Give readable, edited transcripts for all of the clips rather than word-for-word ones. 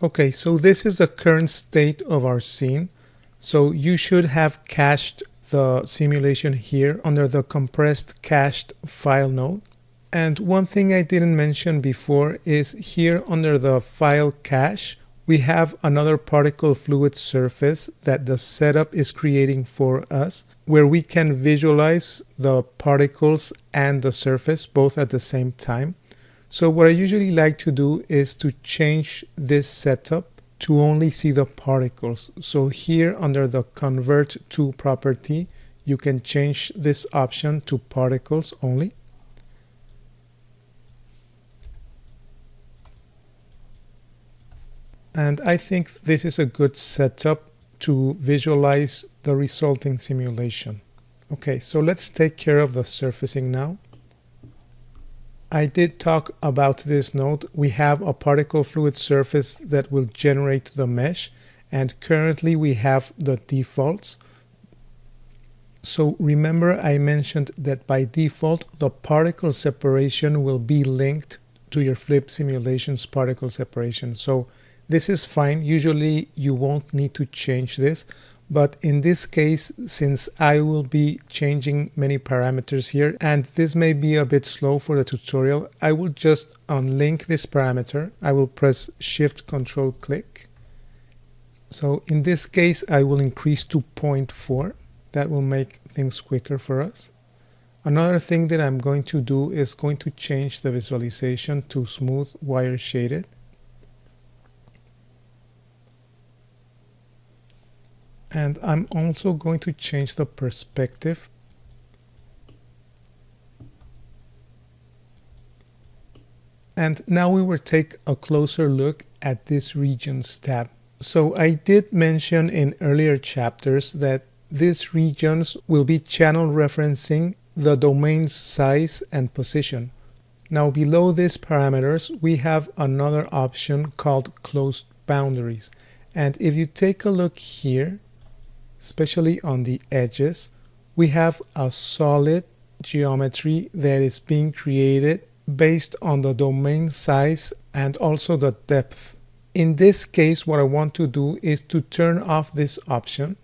Okay, so this is the current state of our scene. So you should have cached the simulation here under the compressed cached file node. And one thing I didn't mention before is here under the file cache, we have another particle fluid surface that the setup is creating for us, where we can visualize the particles and the surface both at the same time. So what I usually like to do is to change this setup to only see the particles. So here under the convert to property, you can change this option to particles only. And I think this is a good setup to visualize the resulting simulation. Okay, so let's take care of the surfacing now. I did talk about this node. We have a particle fluid surface that will generate the mesh, and currently we have the defaults. So remember I mentioned that by default the particle separation will be linked to your flip simulation's particle separation. So this is fine. Usually you won't need to change this, but in this case, since I will be changing many parameters here, and this may be a bit slow for the tutorial, I will just unlink this parameter. I will press Shift Control click. So in this case, I will increase to 0.4. That will make things quicker for us. Another thing that I'm going to do is going to change the visualization to smooth wire shaded. And I'm also going to change the perspective. And now we will take a closer look at this regions tab. So I did mention in earlier chapters that these regions will be channel referencing the domain's size and position. Now below these parameters, we have another option called closed boundaries. And if you take a look here, especially on the edges, we have a solid geometry that is being created based on the domain size and also the depth. In this case, what I want to do is to turn off this option,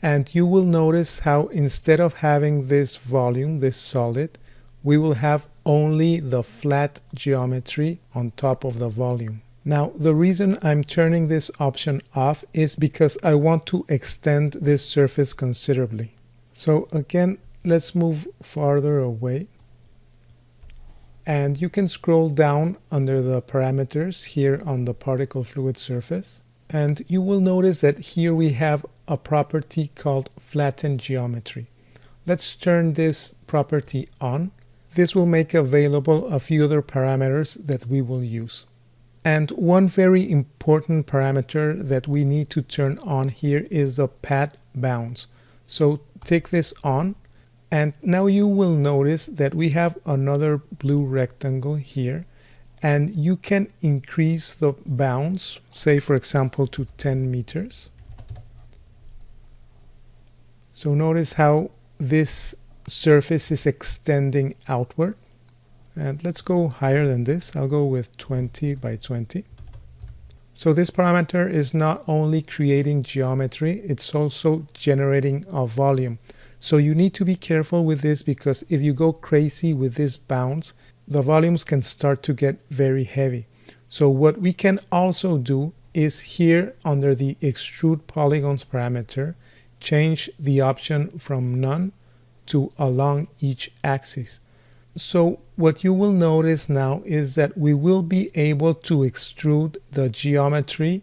and you will notice how instead of having this volume, this solid, we will have only the flat geometry on top of the volume. Now, the reason I'm turning this option off is because I want to extend this surface considerably. So again, let's move farther away. And you can scroll down under the parameters here on the particle fluid surface. And you will notice that here we have a property called flatten geometry. Let's turn this property on. This will make available a few other parameters that we will use. And one very important parameter that we need to turn on here is the pad bounds. So take this on, and now you will notice that we have another blue rectangle here, and you can increase the bounds, say for example to 10 meters. So notice how this surface is extending outward. And let's go higher than this. I'll go with 20 by 20. So this parameter is not only creating geometry, it's also generating a volume. So you need to be careful with this, because if you go crazy with these bounds, the volumes can start to get very heavy. So what we can also do is here under the extrude polygons parameter, change the option from none to along each axis. So what you will notice now is that we will be able to extrude the geometry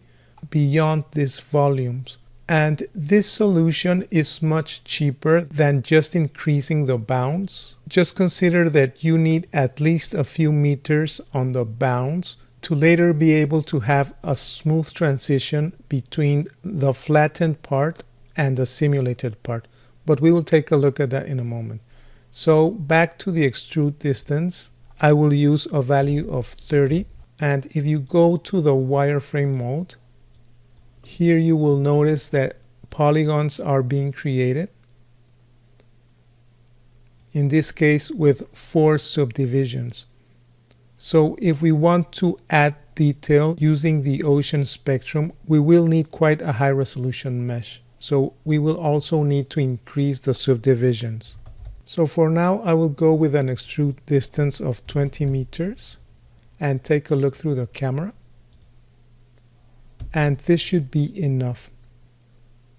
beyond these volumes. And this solution is much cheaper than just increasing the bounds. Just consider that you need at least a few meters on the bounds to later be able to have a smooth transition between the flattened part and the simulated part. But we will take a look at that in a moment. So back to the extrude distance, I will use a value of 30. And if you go to the wireframe mode, here you will notice that polygons are being created. In this case with 4 subdivisions. So if we want to add detail using the ocean spectrum, we will need quite a high resolution mesh. So we will also need to increase the subdivisions. So for now, I will go with an extrude distance of 20 meters and take a look through the camera. And this should be enough.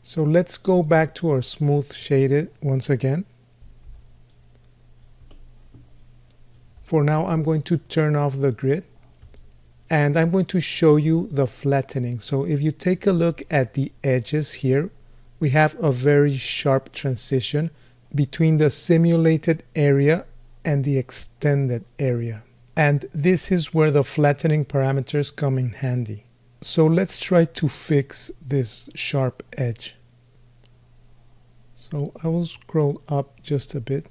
So let's go back to our smooth shaded once again. For now, I'm going to turn off the grid and I'm going to show you the flattening. So if you take a look at the edges here, we have a very sharp transition between the simulated area and the extended area. And this is where the flattening parameters come in handy. So let's try to fix this sharp edge. So I will scroll up just a bit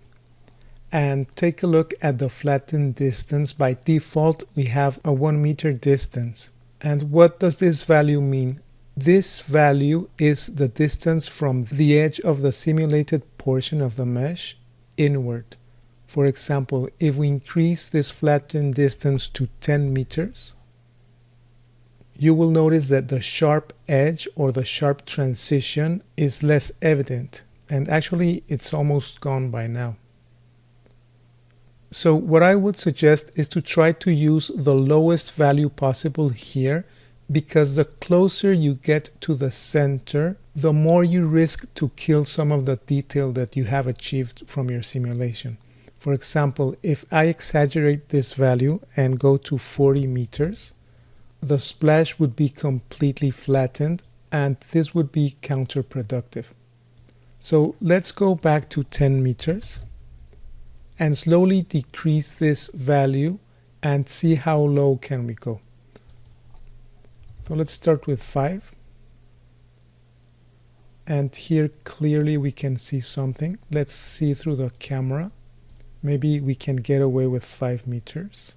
and take a look at the flattened distance. By default, we have a 1 meter distance. And what does this value mean? This value is the distance from the edge of the simulated portion of the mesh inward. For example, if we increase this flattened distance to 10 meters, you will notice that the sharp edge or the sharp transition is less evident. And actually, it's almost gone by now. So what I would suggest is to try to use the lowest value possible here, because the closer you get to the center, the more you risk to kill some of the detail that you have achieved from your simulation. For example, if I exaggerate this value and go to 40 meters, the splash would be completely flattened and this would be counterproductive. So let's go back to 10 meters and slowly decrease this value and see how low can we go. So let's start with 5. And here clearly we can see something. Let's see through the camera. Maybe we can get away with 5 meters.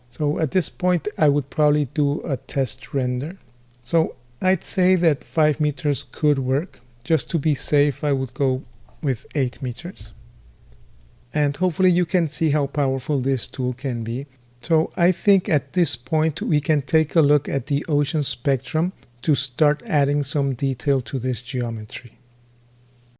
So at this point I would probably do a test render. So I'd say that 5 meters could work. Just to be safe, I would go with 8 meters. And hopefully you can see how powerful this tool can be. So I think at this point we can take a look at the ocean spectrum to start adding some detail to this geometry.